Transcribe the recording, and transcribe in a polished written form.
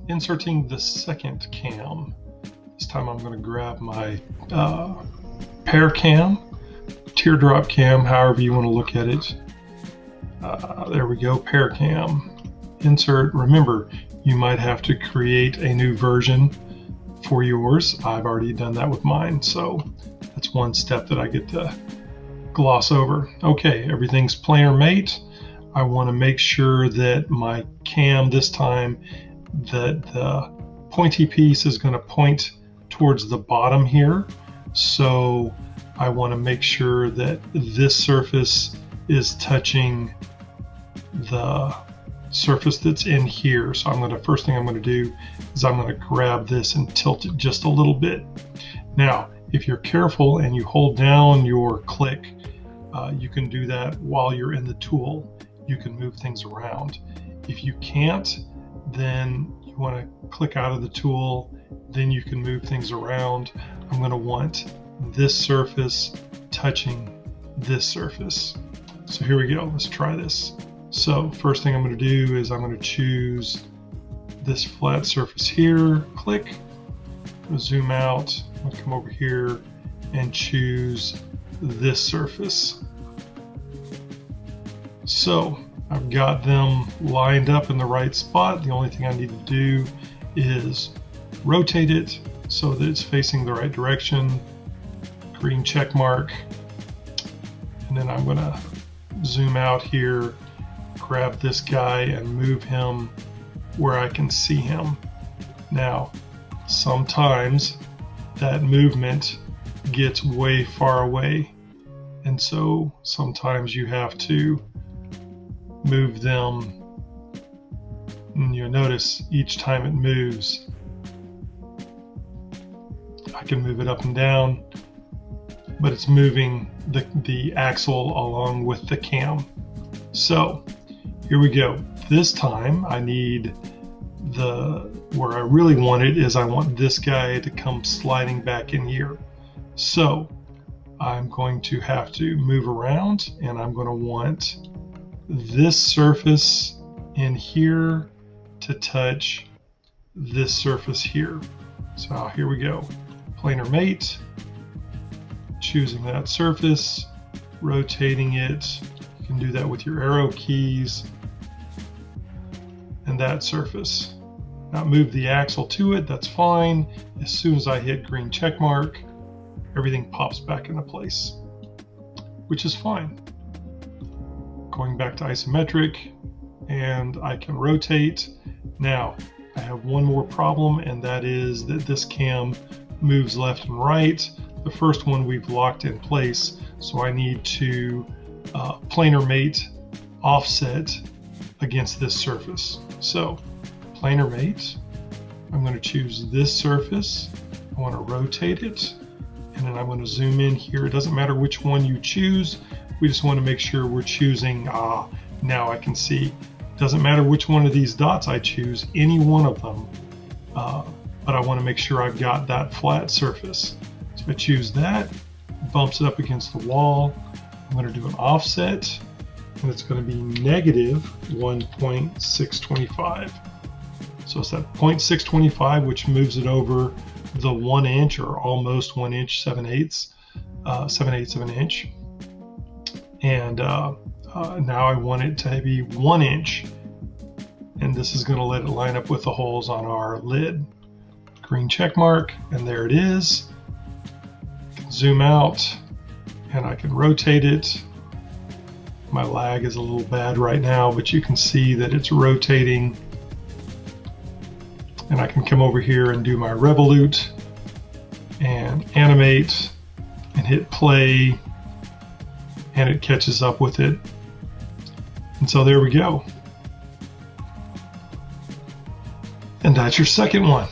inserting the second cam. This time I'm going to grab my pair cam, teardrop cam, however you want to look at it. There we go, pair cam. Insert. Remember, you might have to create a new version for yours. I've already done that with mine, so that's one step that I get to gloss over. Okay, everything's planar mate. I want to make sure that my cam this time, that the pointy piece is going to point towards the bottom here. So I want to make sure that this surface is touching the surface that's in here. So first thing I'm going to do is I'm going to grab this and tilt it just a little bit. Now, if you're careful and you hold down your click, you can do that while you're in the tool. You can move things around. If you can't, then you want to click out of the tool, then you can move things around. I'm going to want this surface touching this surface. So here we go, let's try this. So first thing I'm going to do is I'm going to choose this flat surface here, click, zoom out, I'm going to come over here and choose this surface. So I've got them lined up in the right spot. The only thing I need to do is rotate it so that it's facing the right direction, green check mark, and then I'm going to zoom out here, grab this guy and move him where I can see him. Now, sometimes that movement gets way far away, and so sometimes you have to move them, and you'll notice each time it moves, I can move it up and down, but it's moving the axle along with the cam. So here we go. This time I need where I really want it is I want this guy to come sliding back in here. So I'm going to have to move around, and I'm going to want this surface in here to touch this surface here. So here we go. Planar mate, choosing that surface, rotating it. You can do that with your arrow keys, and that surface. Now move the axle to it, that's fine. As soon as I hit green check mark, everything pops back into place, which is fine. Going back to isometric, and I can rotate. Now I have one more problem, and that is that this cam moves left and right. The first one we've locked in place, so I need to planar mate offset against this surface. So planar mate, I'm going to choose this surface, I want to rotate it, and then I'm going to zoom in here. It doesn't matter which one you choose, we just want to make sure we're choosing, now I can see, doesn't matter which one of these dots I choose, any one of them, but I want to make sure I've got that flat surface. So I choose that, bumps it up against the wall. I'm going to do an offset, and it's going to be negative 1.625. So it's that 0.625, which moves it over the 1 inch, or almost 1 inch, 7/8 of an inch. And now I want it to be 1 inch, and this is going to let it line up with the holes on our lid. Green check mark, and there it is. Zoom out, and I can rotate it. My lag is a little bad right now, but you can see that it's rotating. And I can come over here and do my revolute and animate and hit play, and it catches up with it. And so there we go. And that's your second one.